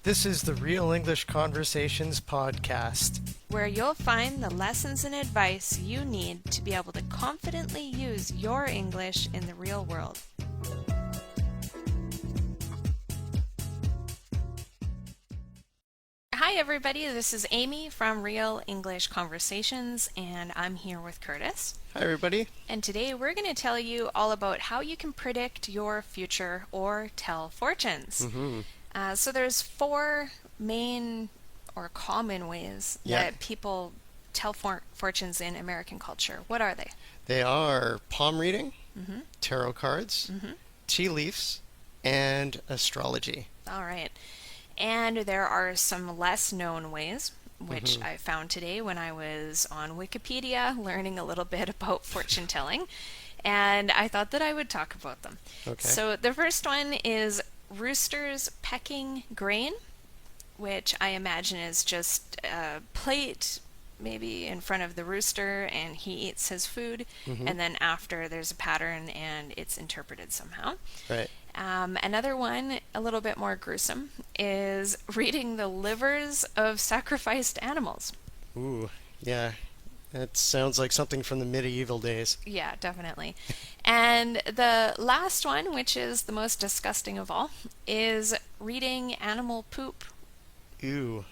This is the Real English Conversations podcast. Where you'll find the lessons and advice you need to be able to confidently use your English in the real world. Hi everybody, this is Amy from Real English Conversations, and I'm here with Curtis. Hi everybody. And today we're going to tell you all about how you can predict your future or tell fortunes. So there's four main or common ways that people tell fortunes in American culture. What are they? They are palm reading, tarot cards, tea leaves, and astrology. All right. And there are some less known ways, which I found today when I was on Wikipedia learning a little bit about fortune telling, and I thought that I would talk about them. Okay. So the first one is roosters pecking grain, which I imagine is just a plate maybe in front of the rooster and he eats his food, and then after there's a pattern and it's interpreted somehow. Right. Another one, a little bit more gruesome, is reading the livers of sacrificed animals. Ooh, yeah. That sounds like something from the medieval days. Yeah, definitely. And the last one, which is the most disgusting of all, is reading animal poop. Ew.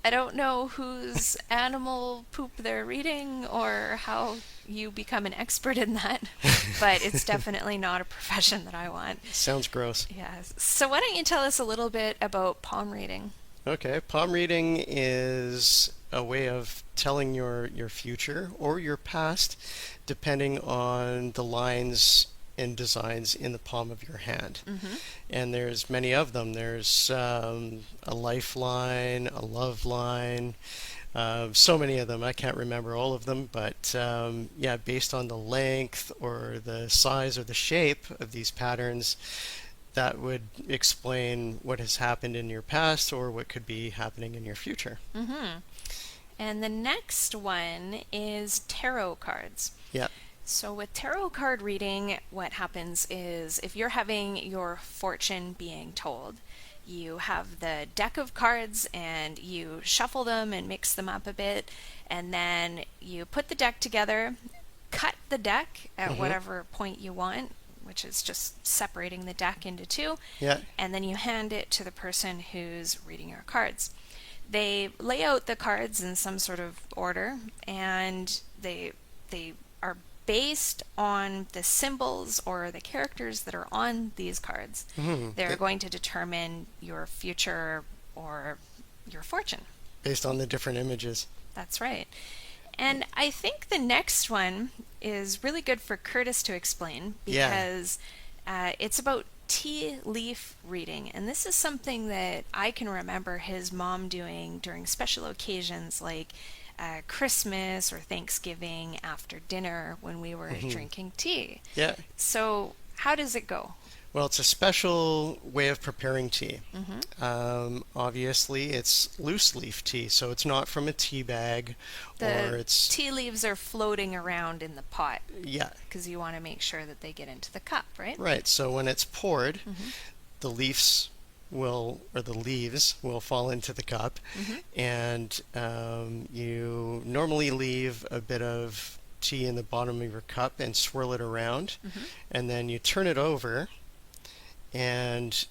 I don't know whose animal poop they're reading or how you become an expert in that, but it's definitely not a profession that I want. Sounds gross. Yeah. So why don't you tell us a little bit about palm reading? Okay, palm reading is a way of telling your future or your past depending on the lines and designs in the palm of your hand. And there's many of them. There's a lifeline, a love line, so many of them. I can't remember all of them, but yeah, based on the length or the size or the shape of these patterns, that would explain what has happened in your past or what could be happening in your future. And the next one is tarot cards. Yeah. So with tarot card reading, what happens is if you're having your fortune being told, you have the deck of cards and you shuffle them and mix them up a bit, and then you put the deck together, cut the deck at whatever point you want, which is just separating the deck into two, and then you hand it to the person who's reading your cards. They lay out the cards in some sort of order, and they are based on the symbols or the characters that are on these cards. They're going to determine your future or your fortune. Based on the different images. That's right. And I think the next one is really good for Curtis to explain because it's about tea leaf reading. And this is something that I can remember his mom doing during special occasions like Christmas or Thanksgiving after dinner when we were drinking tea. Yeah. So how does it go? Well, it's a special way of preparing tea. Obviously, it's loose leaf tea, so it's not from a tea bag, or it's... tea leaves are floating around in the pot. Yeah. Because you want to make sure that they get into the cup, right? Right, so when it's poured, the leaves will fall into the cup, and you normally leave a bit of tea in the bottom of your cup and swirl it around, and then you turn it over, and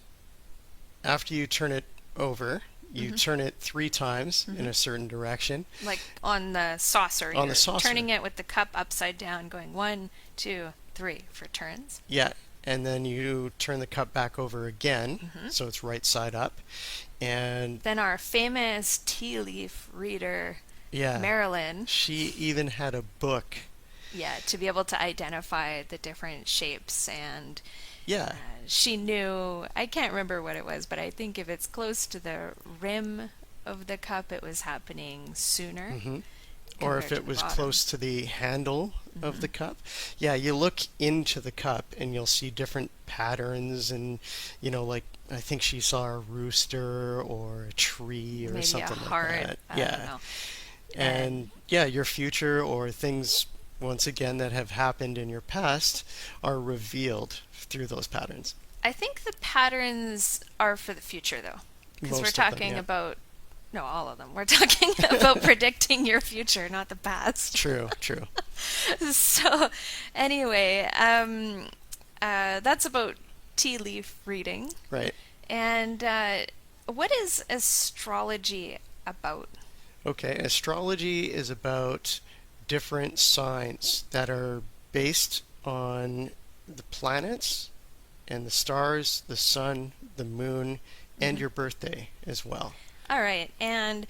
after you turn it over, you turn it 3 times in a certain direction. Like on the saucer. On the saucer. Turning it with the cup upside down, going 1, 2, 3 for turns. Yeah. And then you turn the cup back over again, so it's right side up. And then our famous tea leaf reader, Marilyn. She even had a book. Yeah, to be able to identify the different shapes. And yeah, she knew, I can't remember what it was, but I think if it's close to the rim of the cup, it was happening sooner. Or if it was close to the handle of the cup. Yeah, you look into the cup and you'll see different patterns, and like I think she saw a rooster or a tree or maybe something a heart, like that. I don't know. And your future or things once again that have happened in your past are revealed through those patterns. I think the patterns are for the future though. Because we're Most of them, talking yeah. about, no, all of them. We're talking about predicting your future, not the past. True, true. So, anyway, that's about tea leaf reading. Right. And what is astrology about? Okay, astrology is about different signs that are based on the planets and the stars, the sun, the moon, and Hmm. your birthday as well. All right. And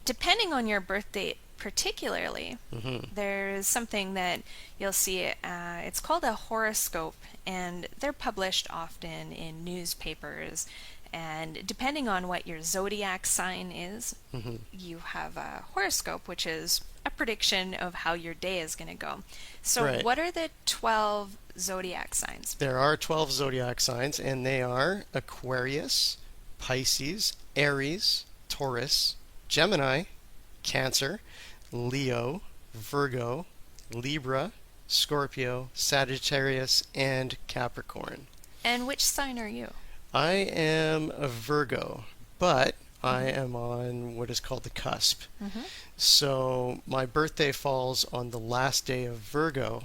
depending on your birth date, particularly, Hmm. there's something that you'll see. It's called a horoscope, and they're published often in newspapers. And depending on what your zodiac sign is, Hmm. you have a horoscope, which is a prediction of how your day is going to go. So, Right. what are the 12 zodiac signs? There are 12 zodiac signs, and they are Aquarius, Pisces, Aries, Taurus, Gemini, Cancer, Leo, Virgo, Libra, Scorpio, Sagittarius, and Capricorn. And which sign are you? I am a Virgo, but I Hmm. am on what is called the cusp. Hmm. So my birthday falls on the last day of Virgo,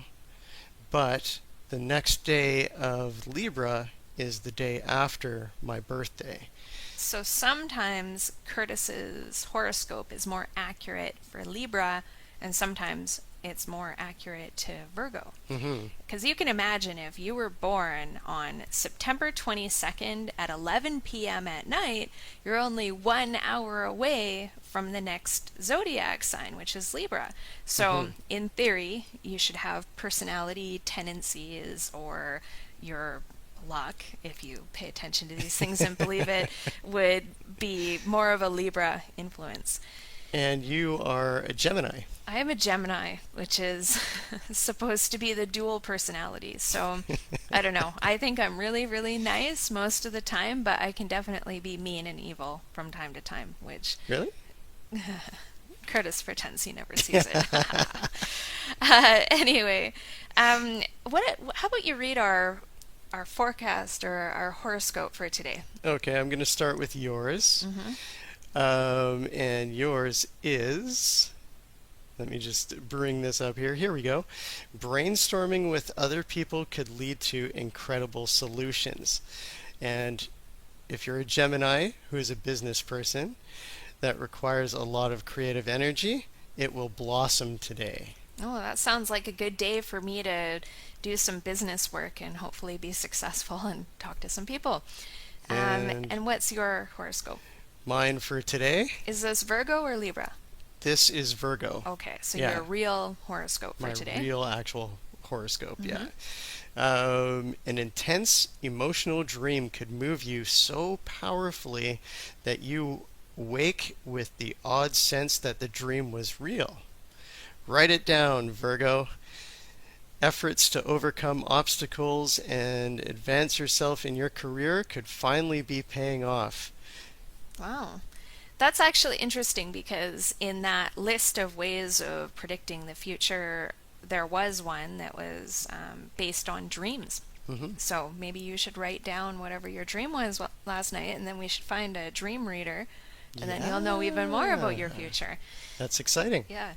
but the next day of Libra is the day after my birthday. So sometimes Curtis's horoscope is more accurate for Libra, and sometimes it's more accurate to Virgo. Hmm. Because you can imagine if you were born on September 22nd at 11 p.m. at night, you're only 1 hour away from the next zodiac sign, which is Libra. So, Hmm. in theory, you should have personality tendencies, or your luck, if you pay attention to these things and believe it, would be more of a Libra influence. And you are a Gemini. I am a Gemini, which is supposed to be the dual personality. So I don't know. I think I'm really, really nice most of the time, but I can definitely be mean and evil from time to time, which Really? Curtis pretends he never sees it. Anyway, how about you read our forecast or our horoscope for today? Okay, I'm going to start with yours. Hmm. And yours is, let me just bring this up here. Here we go. Brainstorming with other people could lead to incredible solutions. And if you're a Gemini who is a business person that requires a lot of creative energy, it will blossom today. Oh, that sounds like a good day for me to do some business work and hopefully be successful and talk to some people. And And what's your horoscope? mine for today, Is this Virgo or Libra? this is Virgo. Okay, so Yeah, your real horoscope for my today. real actual horoscope, Hmm. yeah. An intense emotional dream could move you so powerfully that you wake with the odd sense that the dream was real. Write it down, Virgo. Efforts to overcome obstacles and advance yourself in your career could finally be paying off. Wow. That's actually interesting because in that list of ways of predicting the future, there was one that was based on dreams. Hmm. So maybe you should write down whatever your dream was last night, and then we should find a dream reader, and then you'll know even more about your Yeah, future. that's exciting. Yeah.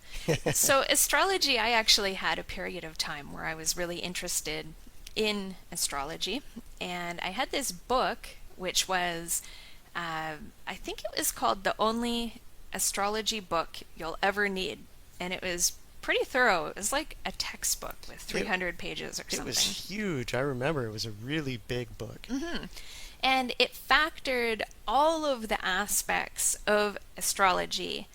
So astrology, I actually had a period of time where I was really interested in astrology, and I had this book which was, I think it was called The Only Astrology Book You'll Ever Need, and it was pretty thorough. It was like a textbook with It, 300 pages or it something. was huge. I remember it was a really big book. Hmm. And it factored all of the aspects of astrology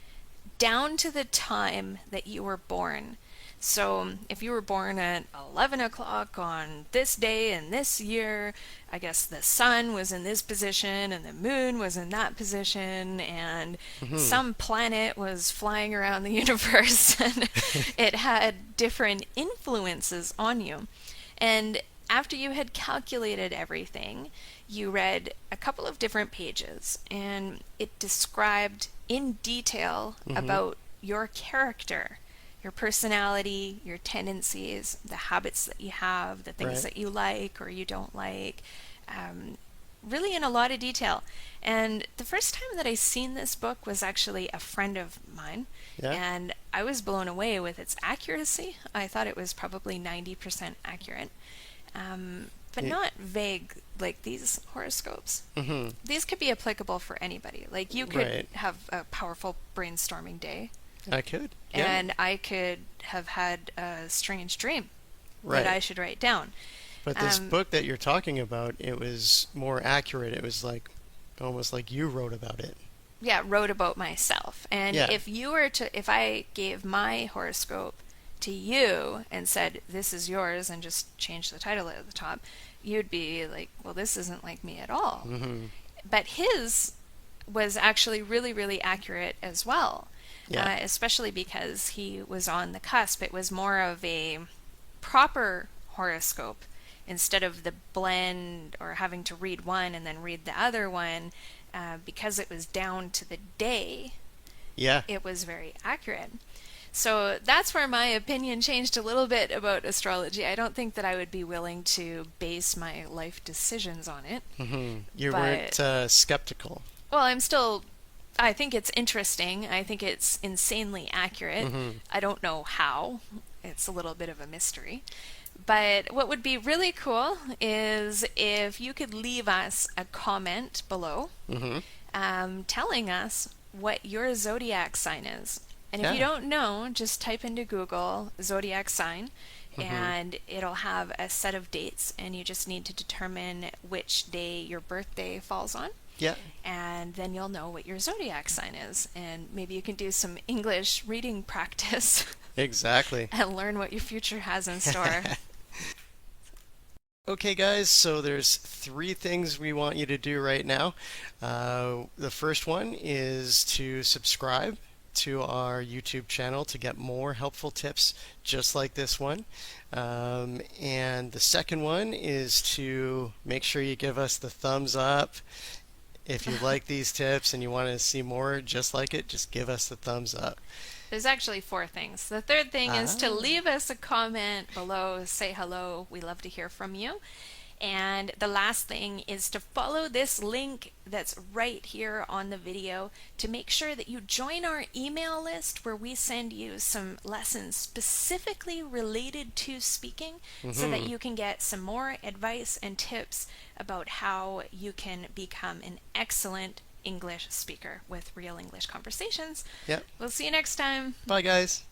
down to the time that you were born. So if you were born at 11 o'clock on this day and this year, I guess the sun was in this position and the moon was in that position, and Hmm. some planet was flying around the universe, and it had different influences on you. And after you had calculated everything, you read a couple of different pages, and it described in detail Hmm. about your character, your personality, your tendencies, the habits that you have, the things Right. that you like or you don't like, um, really in a lot of detail. And the first time that I seen this book was actually a friend of mine, Yeah. and I was blown away with its accuracy. I thought it was probably 90% accurate, but Y- not vague like these horoscopes. Mm-hmm. These could be applicable for anybody. Like you could Right. have a powerful brainstorming day, I could. Yeah. and I could have had a strange dream that Right. I should write down. But this Um, book that you're talking about, it was more accurate. It was like almost like you wrote about it. yeah, wrote about myself. And Yeah. if I gave my horoscope to you and said, this is yours, and just changed the title at the top, you'd be like, well, this isn't like me at all. Mm-hmm. But his was actually really, really accurate as well, Yeah. especially because he was on the cusp. It was more of a proper horoscope instead of the blend or having to read one and then read the other one. Because it was down to the day, Yeah. it was very accurate. So that's where my opinion changed a little bit about astrology. I don't think that I would be willing to base my life decisions on it. Mm-hmm. You But, weren't skeptical. well, I think it's interesting. I think it's insanely accurate. Mm-hmm. I don't know how. It's a little bit of a mystery. But what would be really cool is if you could leave us a comment below, Mm-hmm. telling us what your zodiac sign is. And if you Yeah. don't know, just type into Google zodiac sign, Mm-hmm. and it'll have a set of dates, and you just need to determine which day your birthday falls on. Yeah. And then you'll know what your zodiac sign is. And maybe you can do some English reading practice Exactly. and learn what your future has in store. Okay, guys, so there's three things we want you to do right now. The first one is to subscribe to our YouTube channel to get more helpful tips just like this one. And the second one is to make sure you give us the thumbs up. If you like these tips and you want to see more just like it, just give us the thumbs up. There's actually four things. The third thing is to Ah, leave us a comment below, say hello. We love to hear from you. And the last thing is to follow this link that's right here on the video to make sure that you join our email list where we send you some lessons specifically related to speaking so that mm-hmm. you can get some more advice and tips about how you can become an excellent English speaker with real English conversations. Yep. We'll see you next time. Bye, guys.